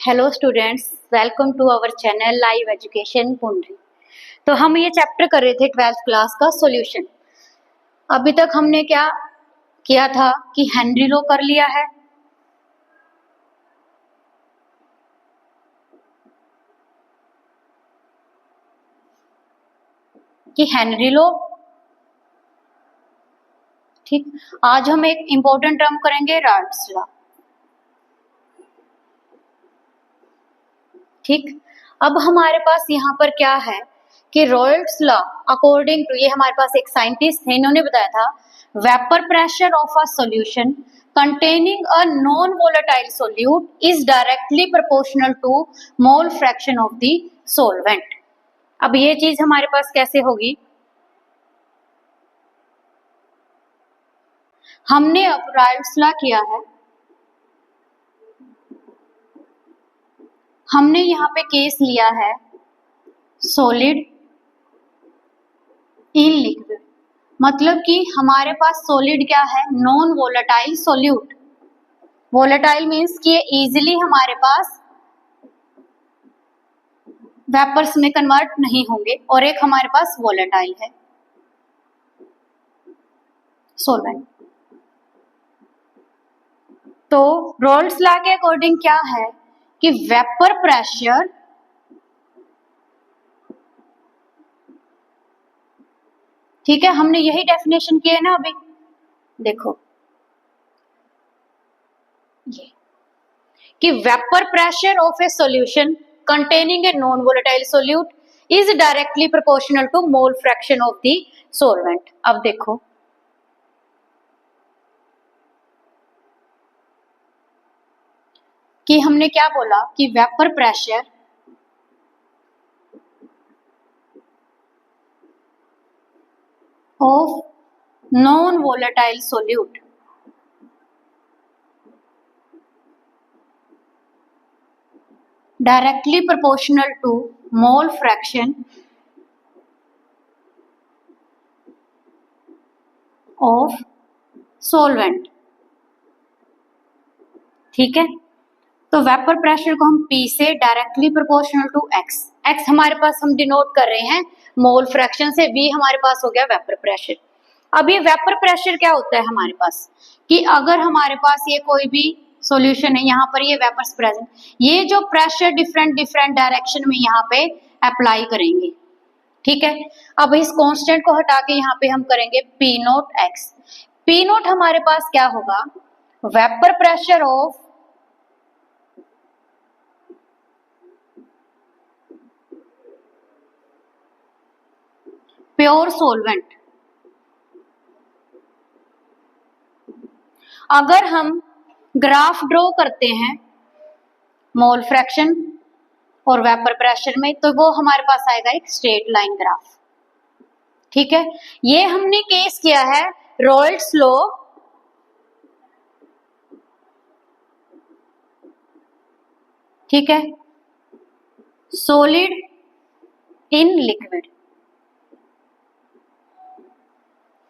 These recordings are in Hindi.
Hello students, welcome to our channel live education Pundri. तो हम ये चैप्टर कर रहे थे 12th क्लास का सॉल्यूशन। अभी तक हमने क्या किया था कि हेनरी लॉ कर लिया है, ठीक। आज हम एक इंपॉर्टेंट टर्म करेंगे राल्ड्स लॉ, ठीक। अब हमारे पास यहाँ पर क्या है कि राल्ड्स लॉ अकॉर्डिंग टू, ये हमारे पास एक साइंटिस्ट थे, इन्होंने बताया था vapour pressure of a solution containing a non-volatile solute is directly proportional to mole fraction of the solvent। अब ये चीज हमारे पास कैसे होगी, हमने अब राल्ड्स लॉ किया है, हमने यहाँ पे केस लिया है सॉलिड इन लिक्विड, मतलब कि हमारे पास सॉलिड क्या है, non volatile solute. Volatile means कि ये इजीली हमारे पास वेपर्स में कन्वर्ट नहीं होंगे, और एक हमारे पास वोलेटाइल है सोलवेंट। तो राल्ड्स लॉ के अकॉर्डिंग क्या है कि वेपर प्रेशर ठीक है, हमने यही डेफिनेशन की है ना अभी, देखो ये कि vapour pressure of A solution containing a non-volatile solute is directly proportional to mole fraction of the solvent। अब देखो कि हमने क्या बोला कि vapour pressure of non volatile solute directly proportional to mole fraction of solvent, ठीक है। तो वेपर प्रेशर को हम P से directly proportional to X, X हमारे पास हम डिनोट कर रहे हैं मोल फ्रैक्शन से, V हमारे पास हो गया वेपर प्रेशर। अब ये वेपर प्रेशर क्या होता है हमारे पास कि अगर हमारे पास ये कोई भी सॉल्यूशन है, यहाँ पर ये वेपर्स प्रेजेंट, ये जो प्रेशर डिफरेंट डिफरेंट डायरेक्शन में यहाँ पे अप्लाई करेंगे, ठीक है। अब इस कांस्टेंट को हटा के यहाँ पे हम करेंगे P note X। P note हमारे पास क्या होगा, vapour pressure of pure solvent. अगर हम ग्राफ ड्रॉ करते हैं मोल फ्रैक्शन और वेपर प्रेशर में, तो वो हमारे पास आएगा एक स्ट्रेट लाइन ग्राफ, ठीक है। ये हमने केस किया है राल्ड्स लॉ ठीक है, सॉलिड इन लिक्विड,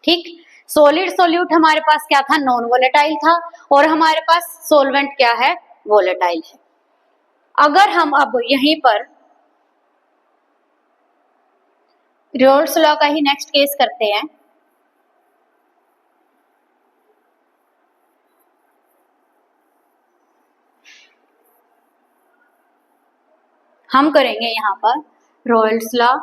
ठीक। सॉलिड सोल्यूट हमारे पास क्या था, नॉन वोलेटाइल था, और हमारे पास सोलवेंट क्या है, वोलेटाइल है। अगर हम अब यहीं पर राल्ड्स लॉ का ही नेक्स्ट केस करते हैं, हम करेंगे यहाँ पर राल्ड्स लॉ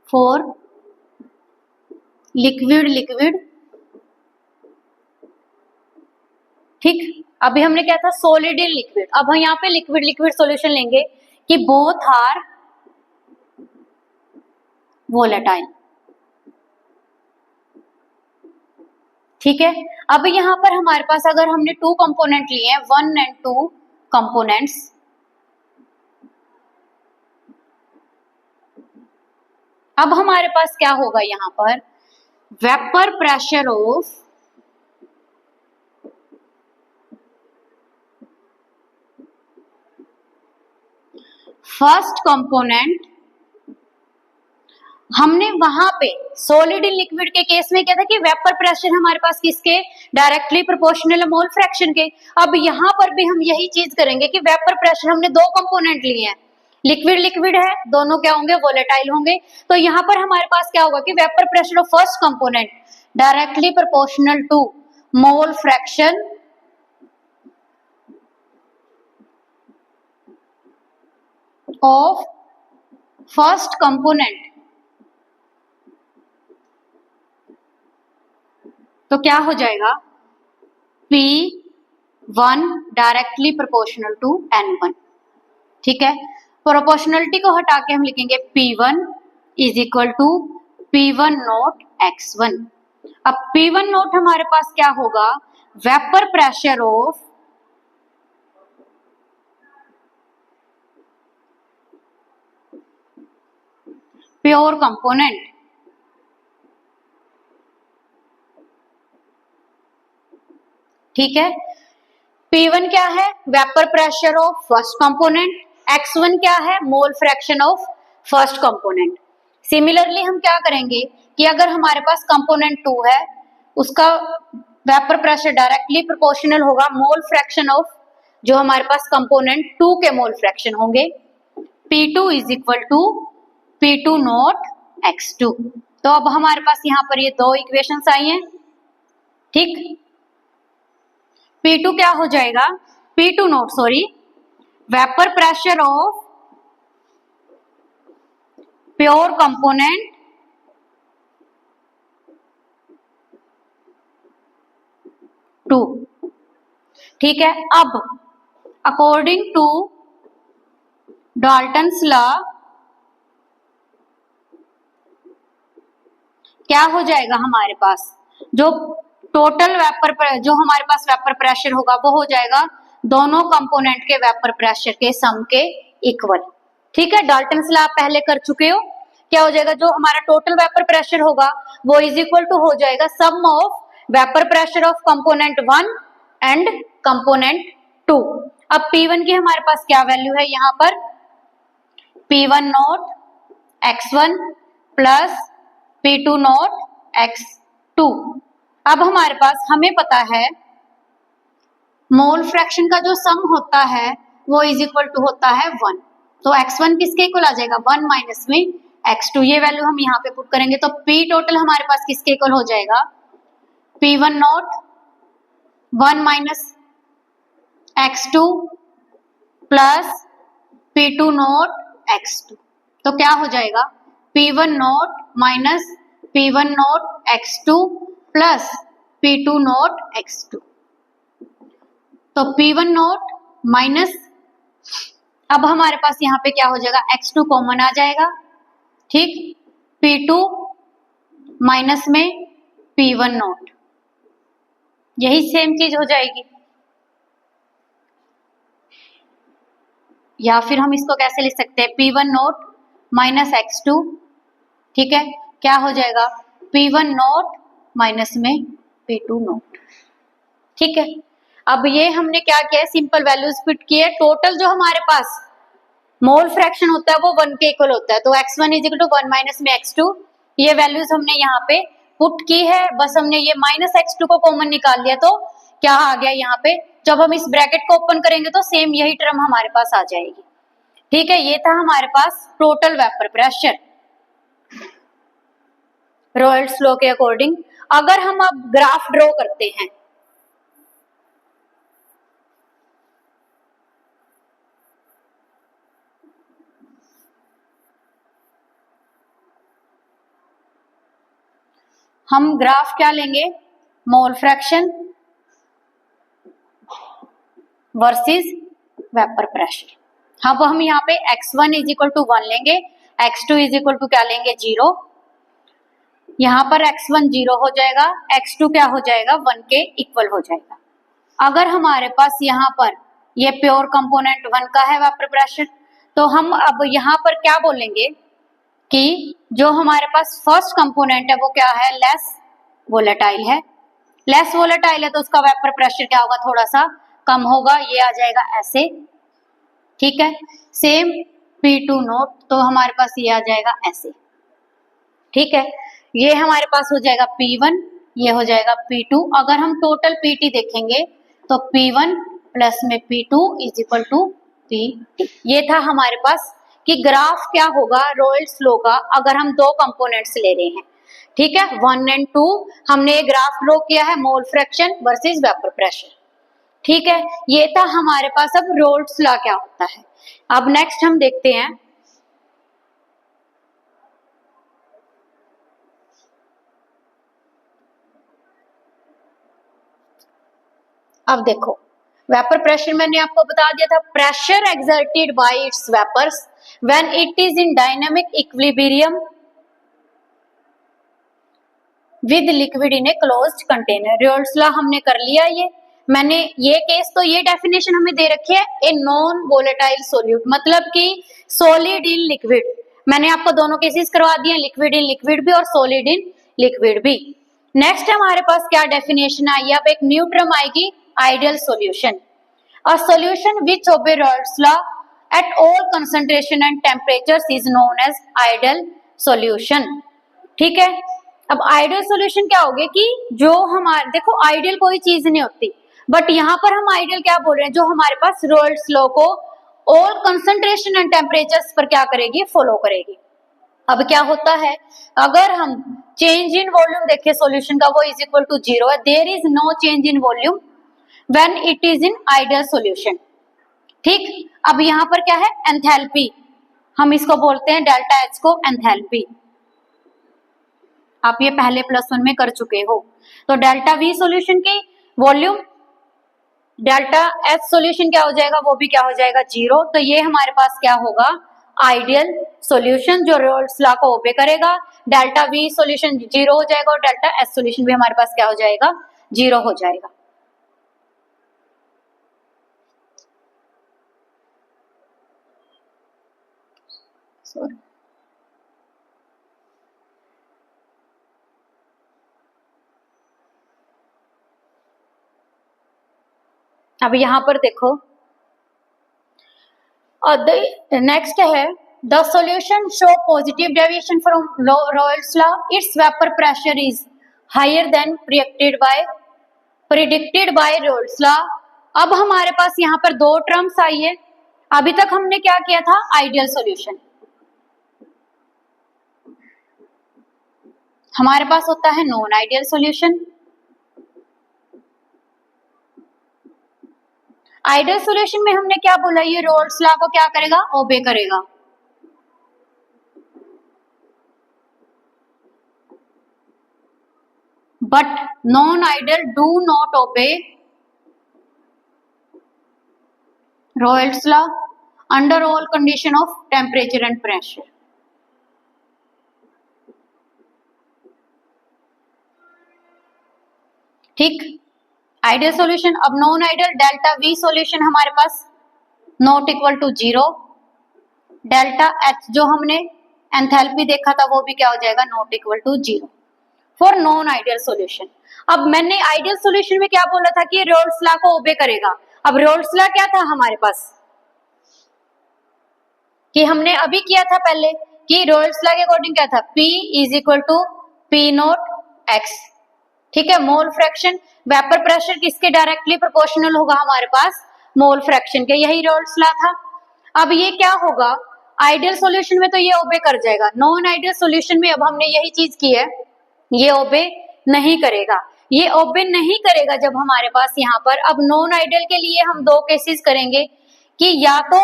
फॉर लिक्विड लिक्विड, ठीक। अभी हमने क्या था, सॉलिड इन लिक्विड, अब हम यहाँ पे लिक्विड लिक्विड सॉल्यूशन लेंगे कि बोथ आर वोलेटाइल, ठीक है। अब यहाँ पर हमारे पास अगर हमने टू कंपोनेंट लिए हैं, 1 and 2 कंपोनेंट्स, अब हमारे पास क्या होगा यहाँ पर, vapour pressure of first component हमने वहां पे सॉलिड इन लिक्विड के केस में क्या था कि वेपर प्रेशर हमारे पास किसके डायरेक्टली प्रोपोर्शनल मोल फ्रैक्शन के। अब यहाँ पर भी हम यही चीज करेंगे कि वेपर प्रेशर हमने दो कंपोनेंट लिए हैं, लिक्विड लिक्विड है, दोनों क्या होंगे वोलेटाइल होंगे। तो यहाँ पर हमारे पास क्या होगा कि vapour pressure of first component directly proportional to mole fraction of first component. तो क्या हो जाएगा P1 directly proportional to N1। ठीक है, प्रोपोर्शनलिटी को हटा के हम लिखेंगे P1 is equal to P1 note X1। अब P1 नोट हमारे पास क्या होगा, vapour pressure of pure component. ठीक है, P1 क्या है, vapour pressure of first component, X1 क्या है, mole fraction of first component. Similarly हम क्या करेंगे कि अगर हमारे पास कंपोनेंट 2 है, उसका वेपर प्रेशर डायरेक्टली प्रोपोर्शनल होगा मोल फ्रैक्शन ऑफ जो हमारे पास कंपोनेंट 2 के मोल फ्रैक्शन होंगे। P2 is equal to P2 not X2। तो अब हमारे पास यहाँ पर ये दो इक्वेशंस आई हैं। ठीक, P2 क्या हो जाएगा, P2 naught sorry vapour pressure of pure component two. ठीक है, अब अकॉर्डिंग टू डाल्टन्स लॉ क्या हो जाएगा हमारे पास, जो टोटल वेपर जो हमारे पास वेपर प्रेशर होगा वो हो जाएगा दोनों कंपोनेंट के वेपर प्रेशर के सम के इक्वल। ठीक है, डाल्टन्स लॉ आप पहले कर चुके हो। क्या हो जाएगा, जो हमारा टोटल वेपर प्रेशर होगा वो इज इक्वल टू हो जाएगा sum of vapour pressure of component 1 and component 2। अब P1 की हमारे पास क्या वैल्यू है, यहाँ पर P1 note X1 plus P2 note X2। अब हमारे पास हमें पता है मोल फ्रैक्शन का जो सम होता है वो इज इक्वल टू होता है 1। तो X1 किसके इक्वल आ जाएगा, 1 माइनस में X2। ये वैल्यू हम यहाँ पे पुट करेंगे तो P टोटल हमारे पास किसके इक्वल हो जाएगा, P1 note 1 minus X2 plus P2 note X2। तो क्या हो जाएगा, P1 note minus P1 note X2 plus P2 note X2। तो P1 नोट माइनस, अब हमारे पास यहाँ पे क्या हो जाएगा, X2 कॉमन आ जाएगा। ठीक, P2 माइनस में P1 नोट, यही सेम चीज हो जाएगी। या फिर हम इसको कैसे लिख सकते हैं, P1 नोट माइनस X2। ठीक है, क्या हो जाएगा, P1 नोट माइनस में P2 नोट। ठीक है, अब ये हमने क्या किया है, सिंपल वैल्यूज फिट किए। टोटल जो हमारे पास मोल फ्रैक्शन होता है वो 1 के इक्वल होता है। तो X1 is equal to 1 minus में X2, ये वैल्यूज हमने यहाँ पे पुट की है। बस हमने ये माइनस X2 को कॉमन निकाल लिया तो क्या आ गया यहाँ पे, जब हम इस ब्रैकेट को ओपन करेंगे तो सेम यही टर्म हमारे पास आ जाएगी। ठीक है, ये था हमारे पास total vapour pressure Raoult's law के अकॉर्डिंग। अगर हम अब ग्राफ ड्रॉ करते हैं, हम ग्राफ क्या लेंगे, mole fraction versus vapour pressure. हाँ, वो हम यहाँ पे X1 इज इक्वल टू 1 लेंगे, X2 इज इक्वल टू क्या लेंगे 0। यहाँ पर X1 0 हो जाएगा, X2 क्या हो जाएगा 1 के इक्वल हो जाएगा। अगर हमारे पास यहाँ पर ये प्योर कंपोनेंट 1 का है वेपर प्रेशर, तो हम अब यहाँ पर क्या बोलेंगे कि जो हमारे पास फर्स्ट कंपोनेंट है वो क्या है, लेस वोलेटाइल है। लेस वोलेटाइल है तो उसका वेपर प्रेशर क्या होगा, थोड़ा सा कम होगा, ये आ जाएगा ऐसे। ठीक है, सेम P2 नोट, तो हमारे पास ये आ जाएगा ऐसे। ठीक है, ये हमारे पास हो जाएगा P1, ये हो जाएगा P2। अगर हम टोटल PT देखेंगे तो P1 प्लस में P2 is equal to PT। ये था हमारे पास कि ग्राफ क्या होगा रोयल्स लॉ का अगर हम दो कंपोनेंट्स ले रहे हैं। ठीक है, 1 और 2 हमने ग्राफ ड्रॉ किया है, mole fraction versus vapour pressure. ठीक है, ये था हमारे पास। अब रोल्स लॉ क्या होता है, अब नेक्स्ट हम देखते हैं। अब देखो, वेपर प्रेशर मैंने आपको बता दिया था, pressure exerted by its vapours when it is in dynamic equilibrium with liquid in a closed container. Raoult's law हमने कर लिया। मैंने ये केस, तो ये डेफिनेशन हमें दे रखी है, ए नॉन वोलेटाइल सोल्यूट, मतलब कि सॉलिड इन लिक्विड। मैंने आपको दोनों केसेस करवा दिए, लिक्विड इन लिक्विड भी और सॉलिड इन लिक्विड भी। नेक्स्ट हमारे पास क्या डेफिनेशन आई है, अब एक न्यू टर्म आएगी, ideal solution. A solution which obey Raoult's law at all concentration and temperatures is known as ideal solution. ठीक है, अब आइडियल सॉल्यूशन क्या हो गया कि जो हमारे, देखो आइडियल कोई चीज नहीं होती, बट यहाँ पर हम आइडियल क्या बोल रहे हैं, जो हमारे पास रोल्स लॉ को ऑल कंसंट्रेशन एंड टेम्परेचर्स पर क्या करेगी, फॉलो करेगी। अब क्या होता है, अगर हम चेंज इन वॉल्यूम देखें सॉल्यूशन का, वो इज इक्वल टू 0 है। There is no change in volume when it is in ideal solution. ठीक, अब यहाँ पर क्या है, एंथैल्पी, हम इसको बोलते हैं डेल्टा एच को एंथैल्पी। आप ये पहले +1 में कर चुके हो। तो डेल्टा V सॉल्यूशन की वॉल्यूम, डेल्टा H सॉल्यूशन क्या हो जाएगा, वो भी क्या हो जाएगा, 0। तो ये हमारे पास क्या होगा, आइडियल सॉल्यूशन जो रोल्स लॉ को ओबे करेगा। डेल्टा V सॉल्यूशन 0 हो जाएगा और डेल्टा H सॉल्यूशन भी हमारे पास क्या हो जाएगा, 0 हो जाएगा। सॉरी, अब यहां पर देखो, नेक्स्ट है the solution show positive deviation from Raoult's law, its vapour pressure is higher than predicted by Raoult's law. अब हमारे पास यहाँ पर दो टर्म्स आई है। अभी तक हमने क्या किया था, आइडियल सॉल्यूशन, हमारे पास होता है non ideal solution. Ideal solution में हमने क्या बोला, ये रोल्स लॉ को क्या करेगा, ओबे करेगा। But non ideal do not obey Raoult's law under all condition of temperature and pressure. ठीक, आइडियल सॉल्यूशन। अब non ideal, delta V solution हमारे पास not equal to 0, delta H जो हमने एंथैल्पी देखा था वो भी क्या हो जाएगा, not equal to 0 for non ideal solution. अब मैंने आइडियल सॉल्यूशन में क्या बोला था कि रोल्स लॉ को ओबे करेगा। अब रोल्स लॉ क्या था हमारे पास, कि हमने अभी किया था पहले कि रोल्स लॉ के अकॉर्डिंग क्या था, P is equal to P naught X। ठीक है, मोल फ्रैक्शन, वेपर प्रेशर किसके डायरेक्टली प्रोपोर्शनल होगा हमारे पास, मोल फ्रैक्शन के, यही रोल्स लॉ था। अब ये क्या होगा, आइडियल सॉल्यूशन में तो ये ओबे कर जाएगा, नॉन आइडियल सॉल्यूशन में अब हमने यही चीज की है, ये ओबे नहीं करेगा। ये ओबे नहीं करेगा जब हमारे पास यहाँ पर, अब नॉन आइडियल के लिए हम दो केसेस करेंगे कि या तो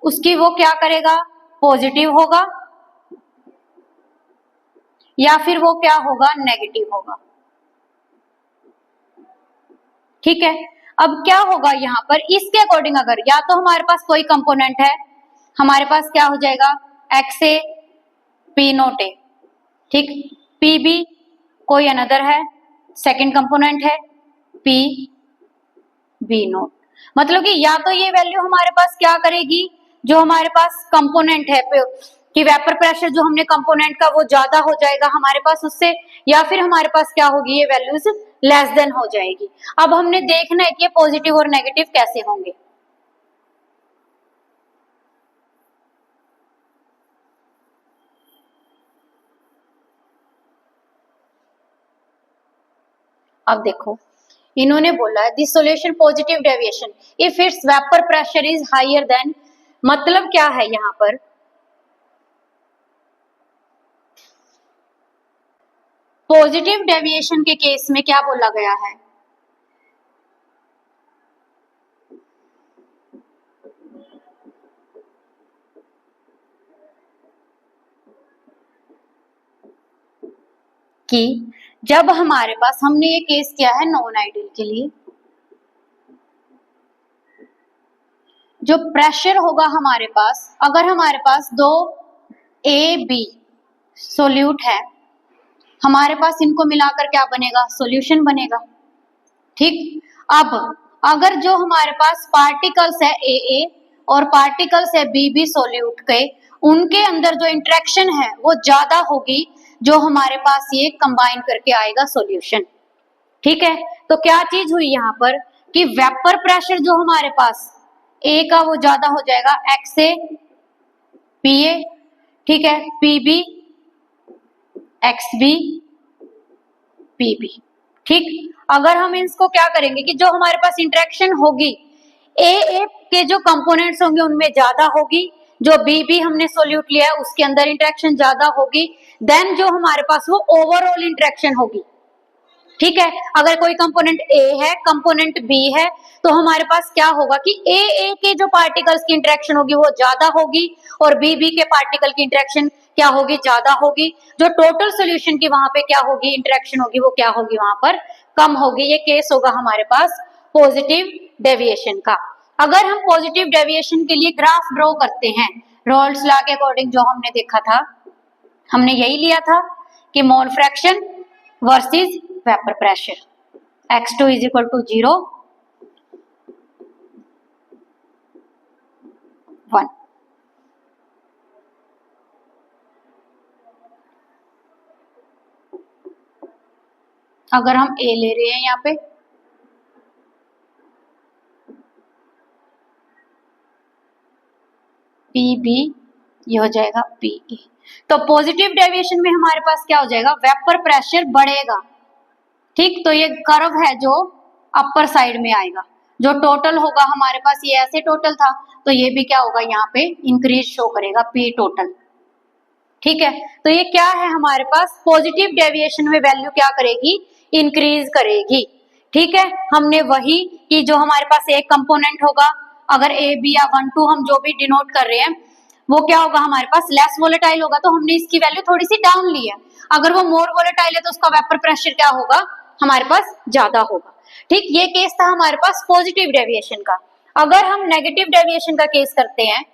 उसकी वो क्या करेगा, पॉजिटिव होगा, या फिर वो क्या होगा, नेगेटिव होगा। ठीक है, अब क्या होगा यहाँ पर, इसके अकॉर्डिंग अगर या तो हमारे पास कोई कंपोनेंट है, हमारे पास क्या हो जाएगा, एक्स ए पी नोट ए, ठीक, पी बी कोई अनदर है, सेकंड कंपोनेंट है पी बी नोट। मतलब कि या तो ये वैल्यू हमारे पास क्या करेगी, जो हमारे पास कंपोनेंट है कि वेपर प्रेशर जो हमने कंपोनेंट का वो ज्यादा हो जाएगा हमारे पास उससे, या फिर हमारे पास क्या होगी, ये वैल्यूज लेस देन हो जाएगी। अब हमने देखना है कि पॉजिटिव और नेगेटिव कैसे होंगे। अब देखो इन्होंने बोला है the solution positive deviation if its vapour pressure is higher than, मतलब क्या है यहाँ पर, पॉजिटिव डेविएशन के केस में क्या बोला गया है, कि जब हमारे पास, हमने ये केस किया है नॉन आइडियल के लिए, जो प्रेशर होगा हमारे पास, अगर हमारे पास दो ए बी सोल्यूट है, हमारे पास इनको मिलाकर क्या बनेगा, सॉल्यूशन बनेगा। ठीक, अब अगर जो हमारे पास पार्टिकल्स है ए और पार्टिकल्स है बी सोल्यूट के, उनके अंदर जो इंटरेक्शन है वो ज्यादा होगी, जो हमारे पास ये कंबाइन करके आएगा सॉल्यूशन। ठीक है, तो क्या चीज हुई यहाँ पर कि वेपर प्रेशर जो हमारे पास ए का वो ज्यादा हो जाएगा एक्स ए पी ए, ठीक है, P B X B P B. ठीक, अगर हम इसको क्या करेंगे कि जो हमारे पास इंटरेक्शन होगी ए के जो कंपोनेंट्स होंगे उनमें ज्यादा होगी, जो बी हमने सोल्यूट लिया है उसके अंदर इंटरेक्शन ज्यादा होगी, देन जो हमारे पास वो ओवरऑल इंटरेक्शन होगी। ठीक है, अगर कोई कंपोनेंट ए है कंपोनेंट बी है, तो हमारे पास क्या होगा कि ए के जो पार्टिकल्स की इंटरेक्शन होगी वो ज्यादा होगी और बी के पार्टिकल की इंटरेक्शन क्या होगी, ज्यादा होगी। जो टोटल सोल्यूशन की वहां पे क्या होगी, इंटरेक्शन होगी, वो क्या होगी, वहां पर कम होगी। ये केस होगा हमारे पास पॉजिटिव डेविएशन का। अगर हम पॉजिटिव डेविएशन के लिए ग्राफ ड्रॉ करते हैं रॉल्स लॉ के अकॉर्डिंग, जो हमने देखा था, हमने यही लिया था कि mole fraction versus vapour pressure, x2 is equal to 0 1। अगर हम a ले रहे हैं यहाँ पे, पी बी, ये हो जाएगा पी ए। तो पॉजिटिव डेविएशन में हमारे पास क्या हो जाएगा, वेपर प्रेशर बढ़ेगा। ठीक, तो ये कर्व है जो अपर साइड में आएगा, जो टोटल होगा हमारे पास, ये ऐसे टोटल था तो ये भी क्या होगा, यहाँ पे इंक्रीज शो करेगा पी टोटल। ठीक है, तो ये क्या है हमारे पास, पॉजिटिव डेविएशन में वैल्यू क्या करेगी, इंक्रीज करेगी। ठीक है, हमने वही कि जो हमारे पास एक कंपोनेंट होगा, अगर ए बी या 1 2 हम जो भी डिनोट कर रहे हैं, वो क्या होगा हमारे पास, लेस वोलेटाइल होगा, तो हमने इसकी वैल्यू थोड़ी सी डाउन ली है। अगर वो मोर वोलेटाइल है तो उसका वेपर प्रेशर क्या होगा, हमारे पास ज्यादा होगा। ठीक, ये केस था हमारे पास पॉजिटिव डेविएशन का। अगर हम नेगेटिव डेविएशन का केस करते हैं,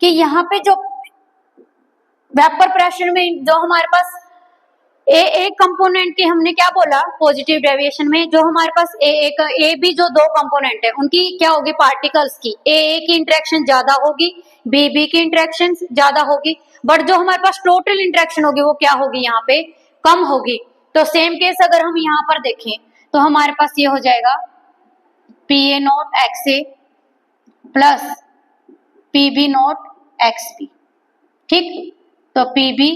कि यहाँ पे जो वेपर प्रेशर में जो हमारे पास ए कंपोनेंट की, हमने क्या बोला पॉजिटिव डेविएशन में, जो हमारे पास ए बी जो दो कंपोनेंट है उनकी क्या होगी, पार्टिकल्स की ए की इंटरेक्शन ज्यादा होगी, बी की इंटरेक्शन ज्यादा होगी, बट जो हमारे पास टोटल इंटरेक्शन होगी वो क्या होगी, यहाँ पे कम होगी। तो सेम केस अगर हम यहाँ पर देखें तो हमारे पास ये हो जाएगा P A naught X A plus P B naught X B. ठीक, तो पी बी,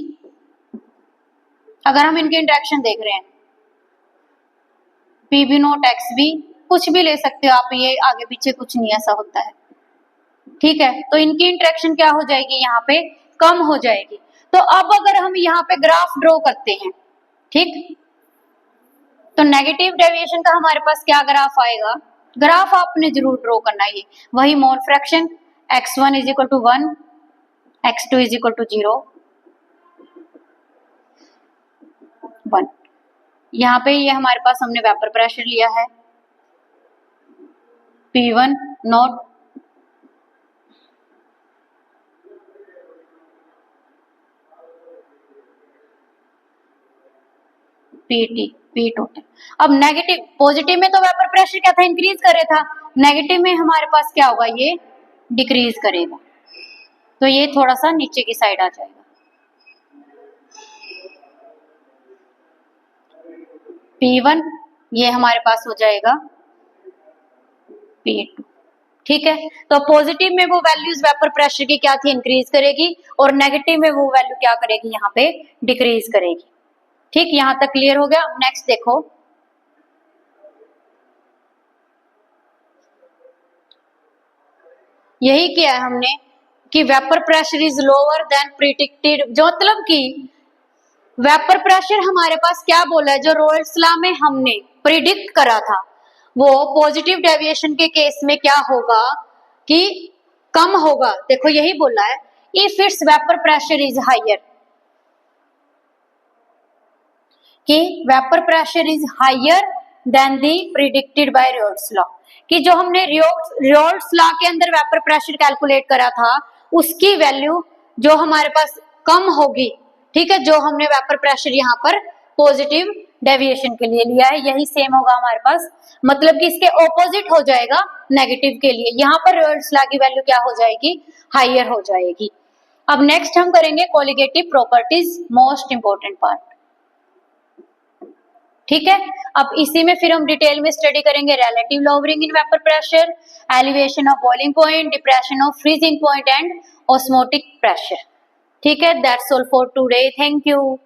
अगर हम इनके इंटरेक्शन देख रहे हैं, P B naught X B, कुछ भी ले सकते हो आप, ये आगे पीछे कुछ नहीं ऐसा होता है। ठीक है, तो इनकी इंटरेक्शन क्या हो जाएगी, यहाँ पे कम हो जाएगी। तो अब अगर हम यहाँ पे ग्राफ ड्रॉ करते हैं, ठीक, तो नेगेटिव डेविएशन का हमारे पास क्या ग्राफ आएगा, ग्राफ आपने जरूर ड्रॉ करना है, वही mole fraction x1 is equal to 1, x2 is equal to 0 1। यहाँ पे ये हमारे पास हमने वेपर प्रेशर लिया है P1 note PT P total. अब नेगेटिव, पॉजिटिव में तो वेपर प्रेशर क्या था, इंक्रीज कर रहा था, नेगेटिव में हमारे पास क्या होगा, ये डिक्रीज करेगा, तो ये थोड़ा सा नीचे की साइड आ जाएगा। P1 ये हमारे पास हो जाएगा P2। ठीक है, तो पॉजिटिव में वो वैल्यूज वेपर प्रेशर की क्या थी, इंक्रीज करेगी, और नेगेटिव में वो वैल्यू क्या करेगी, यहाँ पे डिक्रीज करेगी। ठीक, यहां तक क्लियर हो गया। नेक्स्ट देखो, यही किया है हमने कि vapour pressure is lower than predicted, जो मतलब कि वेपर प्रेशर हमारे पास क्या बोला है, जो रोल्स लॉ में हमने प्रिडिक्ट करा था, वो पॉजिटिव डेविएशन के केस में क्या होगा कि कम होगा। देखो यही बोला है, if its vapour pressure is higher, कि vapour pressure is higher than the predicted by Raoult's law, कि जो हमने रोल्स लॉ के अंदर वेपर प्रेशर कैलकुलेट करा था उसकी वैल्यू जो हमारे पास कम होगी। ठीक है, जो हमने वेपर प्रेशर यहाँ पर पॉजिटिव डेविएशन के लिए लिया है, यही सेम होगा हमारे पास, मतलब कि इसके ऑपोजिट हो जाएगा नेगेटिव के लिए। यहाँ पर रोल्स लॉ की वैल्यू क्या हो जाएगी, हायर हो जाएगी। अब नेक्स्ट हम करेंगे colligative properties, most important part. ठीक है, अब इसी में फिर हम डिटेल में स्टडी करेंगे relative lowering in vapour pressure, elevation of boiling point, depression of freezing point and osmotic pressure. ठीक है, that's all for today, thank you.